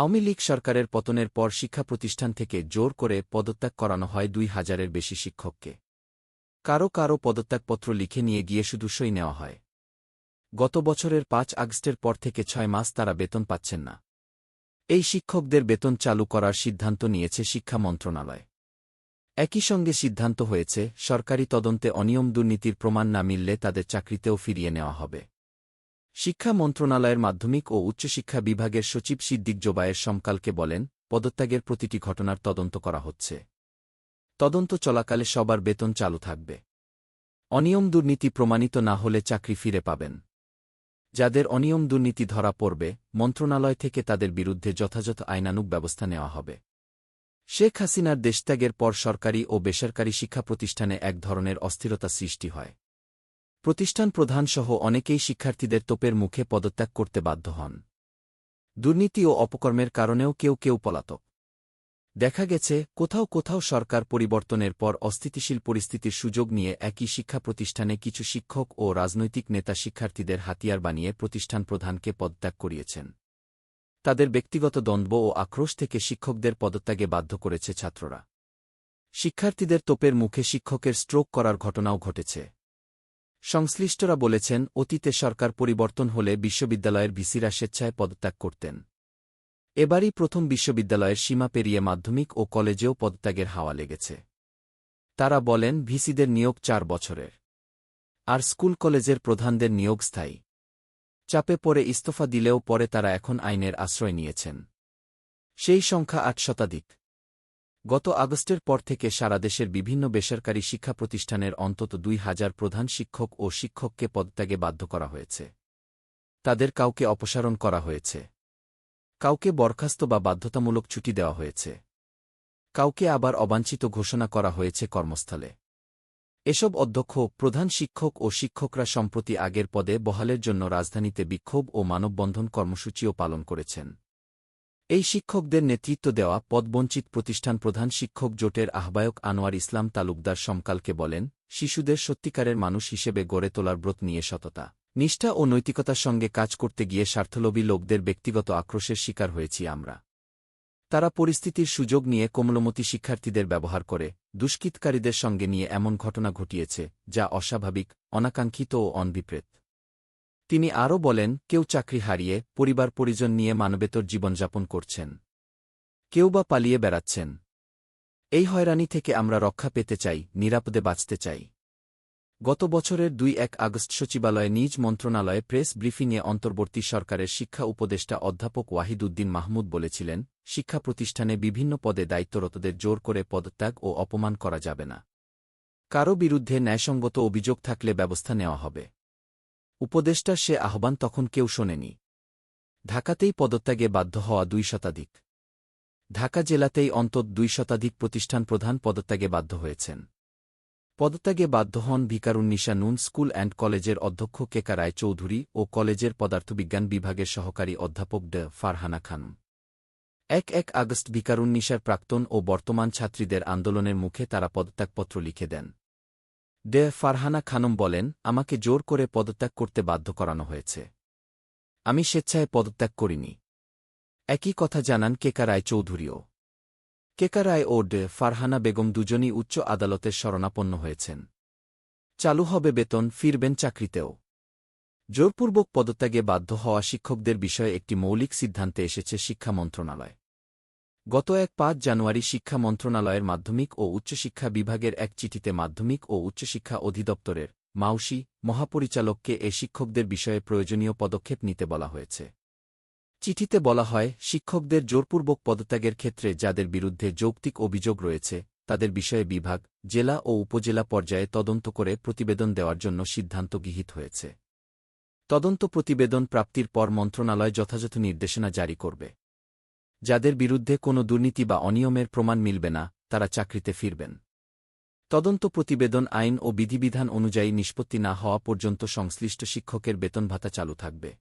আওয়ামী লীগ সরকারের পতনের পর শিক্ষা প্রতিষ্ঠান থেকে জোর করে পদত্যাগ করানো হয় ২,০০০-এর বেশি শিক্ষককে। কারও কারও পদত্যাগপত্র লিখে নিয়ে গিয়ে শুধু সই নেওয়া হয়। গত বছরের ৫ আগস্টের পর থেকে ৬ মাস তারা বেতন পাচ্ছেন না। এই শিক্ষকদের বেতন চালু করার সিদ্ধান্ত নিয়েছে শিক্ষা মন্ত্রণালয়। একই সঙ্গে সিদ্ধান্ত হয়েছে, সরকারি তদন্তে অনিয়ম দুর্নীতির প্রমাণ না মিললে তাদের চাকরিতেও ফিরিয়ে নেওয়া হবে। শিক্ষা মন্ত্রণালয়ের মাধ্যমিক ও উচ্চশিক্ষা বিভাগের সচিব সিদ্দিক জোবায়ের সমকালকে বলেন, পদত্যাগের প্রতিটি ঘটনার তদন্ত করা হচ্ছে। তদন্ত চলাকালে সবার বেতন চালু থাকবে। অনিয়ম দুর্নীতি প্রমাণিত না হলে চাকরি ফিরে পাবেন। যাদের অনিয়ম দুর্নীতি ধরা পড়বে, মন্ত্রণালয় থেকে তাদের বিরুদ্ধে যথাযথ আইনানুগ ব্যবস্থা নেওয়া হবে। শেখ হাসিনার দেশত্যাগের পর সরকারি ও বেসরকারি শিক্ষা প্রতিষ্ঠানে এক ধরনের অস্থিরতা সৃষ্টি হয়। প্রতিষ্ঠান প্রধানসহ অনেকেই শিক্ষার্থীদের তোপের মুখে পদত্যাগ করতে বাধ্য হন। দুর্নীতি ও অপকর্মের কারণেও কেউ কেউ পলাতক। দেখা গেছে, কোথাও কোথাও সরকার পরিবর্তনের পর অস্থিতিশীল পরিস্থিতির সুযোগ নিয়ে একই শিক্ষা প্রতিষ্ঠানে কিছু শিক্ষক ও রাজনৈতিক নেতা শিক্ষার্থীদের হাতিয়ার বানিয়ে প্রতিষ্ঠান প্রধানকে পদত্যাগ করিয়েছেন। তাদের ব্যক্তিগত দ্বন্দ্ব ও আক্রোশ থেকে শিক্ষকদের পদত্যাগে বাধ্য করেছে ছাত্ররা। শিক্ষার্থীদের তোপের মুখে শিক্ষকের স্ট্রোক করার ঘটনাও ঘটেছে। সংশ্লিষ্টরা বলেছেন, অতীতে সরকার পরিবর্তন হলে বিশ্ববিদ্যালয়ের ভিসিরা স্বেচ্ছায় পদত্যাগ করতেন। এবারই প্রথম বিশ্ববিদ্যালয়ের সীমা পেরিয়ে মাধ্যমিক ও কলেজেও পদত্যাগের হাওয়া লেগেছে। তারা বলেন, ভিসিদের নিয়োগ ৪ বছরের। আর স্কুল কলেজের প্রধানদের নিয়োগ স্থায়ী। চাপে পড়ে ইস্তফা দিলেও পরে তারা এখন আইনের আশ্রয় নিয়েছেন। সেই সংখ্যা ৮ শতাধিক। গত আগস্টের পর থেকে সারা দেশের বিভিন্ন বেসরকারি শিক্ষা প্রতিষ্ঠানের অন্তত ২,০০০ প্রধান শিক্ষক ও শিক্ষককে পদত্যাগে বাধ্য করা হয়েছে। তাদের কাউকে অপসারণ করা হয়েছে। কাউকে বরখাস্ত বা বাধ্যতামূলক ছুটি দেওয়া হয়েছে। কাউকে আবার অবাঞ্ছিত ঘোষণা করা হয়েছে কর্মস্থলে। এসব অধ্যক্ষ, প্রধান শিক্ষক ও শিক্ষকরা সম্প্রতি আগের পদে বহালের জন্য রাজধানীতে বিক্ষোভ ও মানববন্ধন কর্মসূচিও পালন করেছেন। এই শিক্ষকদের নেতৃত্ব দেওয়া পদবঞ্চিত প্রতিষ্ঠান প্রধান শিক্ষক জোটের আহ্বায়ক আনোয়ার ইসলাম তালুকদার সমকালকে বলেন, শিশুদের সত্যিকারের মানুষ হিসেবে গড়ে তোলার ব্রত নিয়ে সততা, নিষ্ঠা ও নৈতিকতার সঙ্গে কাজ করতে গিয়ে স্বার্থলোভী লোকদের ব্যক্তিগত আক্রোশের শিকার হয়েছি আমরা। তারা পরিস্থিতির সুযোগ নিয়ে কোমলমতি শিক্ষার্থীদের ব্যবহার করে দুষ্কৃতকারীদের সঙ্গে নিয়ে এমন ঘটনা ঘটিয়েছে, যা অস্বাভাবিক, অনাকাঙ্ক্ষিত ও অনভিপ্রেত। তিনি আরও বলেন, কেউ চাকরি হারিয়ে পরিবার পরিজন নিয়ে মানবেতর জীবনযাপন করছেন। কেউ বা পালিয়ে বেড়াচ্ছেন। এই হয়রানি থেকে আমরা রক্ষা পেতে চাই, নিরাপদে বাঁচতে চাই। গত বছরের ২-১ আগস্ট সচিবালয়ে নিজ মন্ত্রণালয়ে প্রেস ব্রিফিংয়ে অন্তর্বর্তী সরকারের শিক্ষা উপদেষ্টা অধ্যাপক ওয়াহিদ উদ্দিন মাহমুদ বলেছিলেন, শিক্ষা প্রতিষ্ঠানে বিভিন্ন পদে দায়িত্বরতদের জোর করে পদত্যাগ ও অপমান করা যাবে না। কারও বিরুদ্ধে ন্যায়সঙ্গত অভিযোগ থাকলে ব্যবস্থা নেওয়া হবে। উপদেষ্টার সে আহ্বান তখন কেউ শোনেনি। ঢাকাতেই পদত্যাগে বাধ্য হওয়া ২ শতাধিক। ঢাকা জেলাতেই অন্তত ২ শতাধিক প্রতিষ্ঠান প্রধান পদত্যাগে বাধ্য হয়েছেন। পদত্যাগে বাধ্য হন ভিকারুন্নিসা নূন স্কুল অ্যান্ড কলেজের অধ্যক্ষ কেকা রায় চৌধুরী ও কলেজের পদার্থবিজ্ঞান বিভাগের সহকারী অধ্যাপক ড ফারহানা খানম। ১ আগস্ট ভিকারুন্নিসার প্রাক্তন ও বর্তমান ছাত্রীদের আন্দোলনের মুখে তারা পদত্যাগপত্র লিখে দেন। ড ফারহানা খানম বলেন, আমাকে জোর করে পদত্যাগ করতে বাধ্য করানো হয়েছে। আমি স্বেচ্ছায় পদত্যাগ করিনি। একই কথা জানান কেকা রায় চৌধুরীও। কেকা রায় ও ড ফারহানা বেগম দুজনই উচ্চ আদালতের শরণাপন্ন হয়েছেন। চালু হবে বেতন, ফিরবেন চাকরিতেও। জোরপূর্বক পদত্যাগে বাধ্য হওয়া শিক্ষকদের বিষয়ে একটি মৌলিক সিদ্ধান্তে এসেছে শিক্ষা মন্ত্রণালয়। গত ৫ জানুয়ারি শিক্ষা মন্ত্রণালয়ের মাধ্যমিক ও উচ্চশিক্ষা বিভাগের এক চিঠিতে মাধ্যমিক ও উচ্চশিক্ষা অধিদপ্তরের মাউসি মহাপরিচালককে এ শিক্ষকদের বিষয়ে প্রয়োজনীয় পদক্ষেপ নিতে বলা হয়েছে। চিঠিতে বলা হয়, শিক্ষকদের জোরপূর্বক পদত্যাগের ক্ষেত্রে যাদের বিরুদ্ধে যৌক্তিক অভিযোগ রয়েছে, তাদের বিষয়ে বিভাগ, জেলা ও উপজেলা পর্যায়ে তদন্ত করে প্রতিবেদন দেওয়ার জন্য সিদ্ধান্ত গৃহীত হয়েছে। তদন্ত প্রতিবেদন প্রাপ্তির পর মন্ত্রণালয় যথাযথ নির্দেশনা জারি করবে। যাদের বিরুদ্ধে কোনো দুর্নীতি বা অনিয়মের প্রমাণ মিলবে না, তারা চাকরিতে ফিরবেন। তদন্ত প্রতিবেদন আইন ও বিধিবিধান অনুযায়ী নিষ্পত্তি না হওয়া পর্যন্ত সংশ্লিষ্ট শিক্ষকের বেতন ভাতা চালু থাকবে।